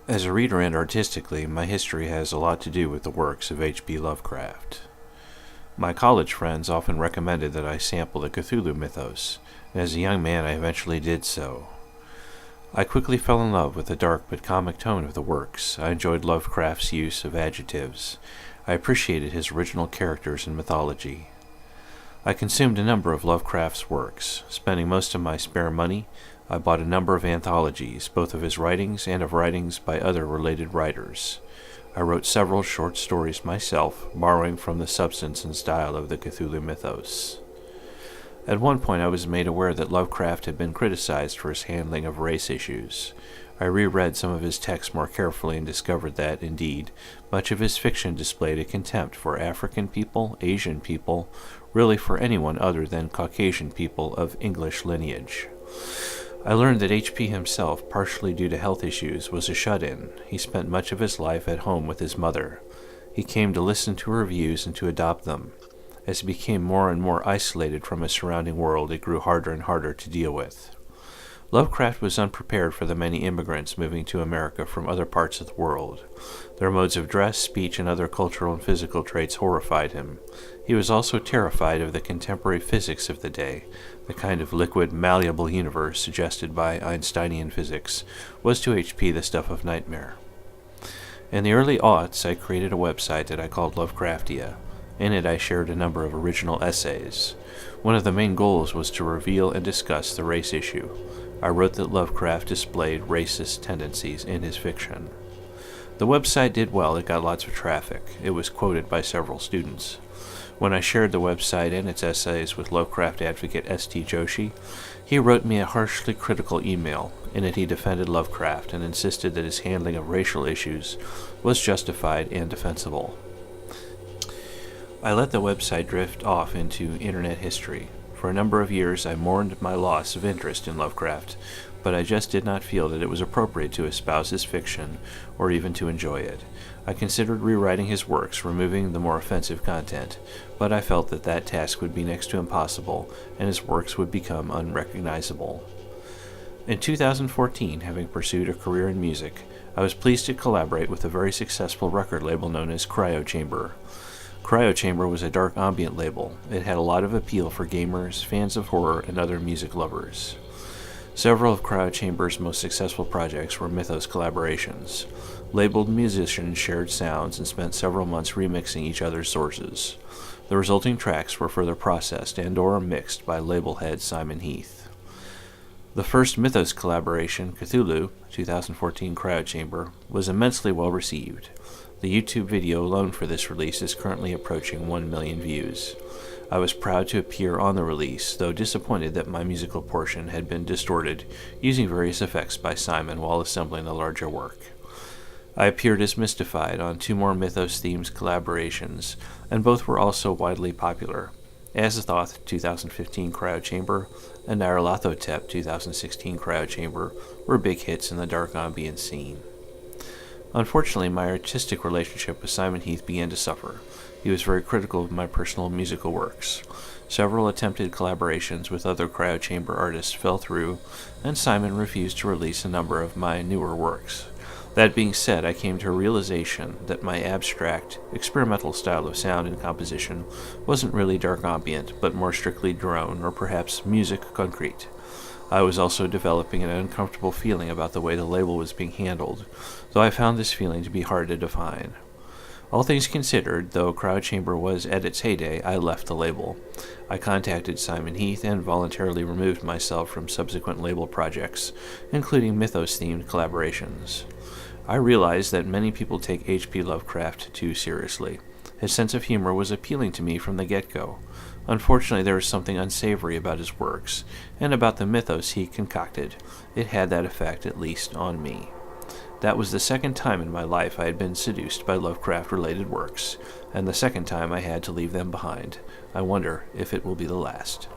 As a reader and artistically, my history has a lot to do with the works of H.P. Lovecraft. My college friends often recommended that I sample the Cthulhu mythos, and as a young man I eventually did so. I quickly fell in love with the dark but comic tone of the works. I enjoyed Lovecraft's use of adjectives. I appreciated his original characters and mythology. I consumed a number of Lovecraft's works. Spending most of my spare money, I bought a number of anthologies, both of his writings and of writings by other related writers. I wrote several short stories myself, borrowing from the substance and style of the Cthulhu mythos. At one point I was made aware that Lovecraft had been criticized for his handling of race issues. I reread some of his texts more carefully and discovered that, indeed, much of his fiction displayed a contempt for African people, Asian people, really for anyone other than Caucasian people of English lineage. I learned that H.P. himself, partially due to health issues, was a shut-in. He spent much of his life at home with his mother. He came to listen to her views and to adopt them. As he became more and more isolated from his surrounding world, it grew harder and harder to deal with. Lovecraft was unprepared for the many immigrants moving to America from other parts of the world. Their modes of dress, speech, and other cultural and physical traits horrified him. He was also terrified of the contemporary physics of the day. The kind of liquid, malleable universe suggested by Einsteinian physics was to H.P. the stuff of nightmare. In the early aughts, I created a website that I called Lovecraftia. In it I shared a number of original essays. One of the main goals was to reveal and discuss the race issue. I wrote that Lovecraft displayed racist tendencies in his fiction. The website did well. It got lots of traffic. It was quoted by several students. When I shared the website and its essays with Lovecraft advocate S.T. Joshi, he wrote me a harshly critical email. In it he defended Lovecraft and insisted that his handling of racial issues was justified and defensible. I let the website drift off into internet history. For a number of years I mourned my loss of interest in Lovecraft, but I just did not feel that it was appropriate to espouse his fiction or even to enjoy it. I considered rewriting his works, removing the more offensive content, but I felt that that task would be next to impossible, and his works would become unrecognizable. In 2014, having pursued a career in music, I was pleased to collaborate with a very successful record label known as Cryo Chamber. Cryo Chamber was a dark ambient label. It had a lot of appeal for gamers, fans of horror, and other music lovers. Several of Cryo Chamber's most successful projects were Mythos collaborations. Labeled musicians shared sounds and spent several months remixing each other's sources. The resulting tracks were further processed and/or mixed by label head Simon Heath. The first Mythos collaboration, Cthulhu, 2014 Cryo Chamber, was immensely well received. The YouTube video alone for this release is currently approaching 1 million views. I was proud to appear on the release, though disappointed that my musical portion had been distorted using various effects by Simon while assembling the larger work. I appeared as Mystified on 2 more Mythos-themed collaborations, and both were also widely popular. Azathoth 2015 Cryo Chamber and Nyarlathotep 2016 Cryo Chamber were big hits in the dark ambient scene. Unfortunately, my artistic relationship with Simon Heath began to suffer. He was very critical of my personal musical works. Several attempted collaborations with other Cryo Chamber artists fell through, and Simon refused to release a number of my newer works. That being said, I came to a realization that my abstract, experimental style of sound and composition wasn't really dark ambient, but more strictly drone, or perhaps music concrete. I was also developing an uncomfortable feeling about the way the label was being handled, though I found this feeling to be hard to define. All things considered, though Cryo Chamber was at its heyday, I left the label. I contacted Simon Heath and voluntarily removed myself from subsequent label projects, including Mythos-themed collaborations. I realized that many people take H.P. Lovecraft too seriously. His sense of humor was appealing to me from the get-go. Unfortunately, there was something unsavory about his works, and about the mythos he concocted. It had that effect, at least, on me. That was the second time in my life I had been seduced by Lovecraft-related works, and the second time I had to leave them behind. I wonder if it will be the last.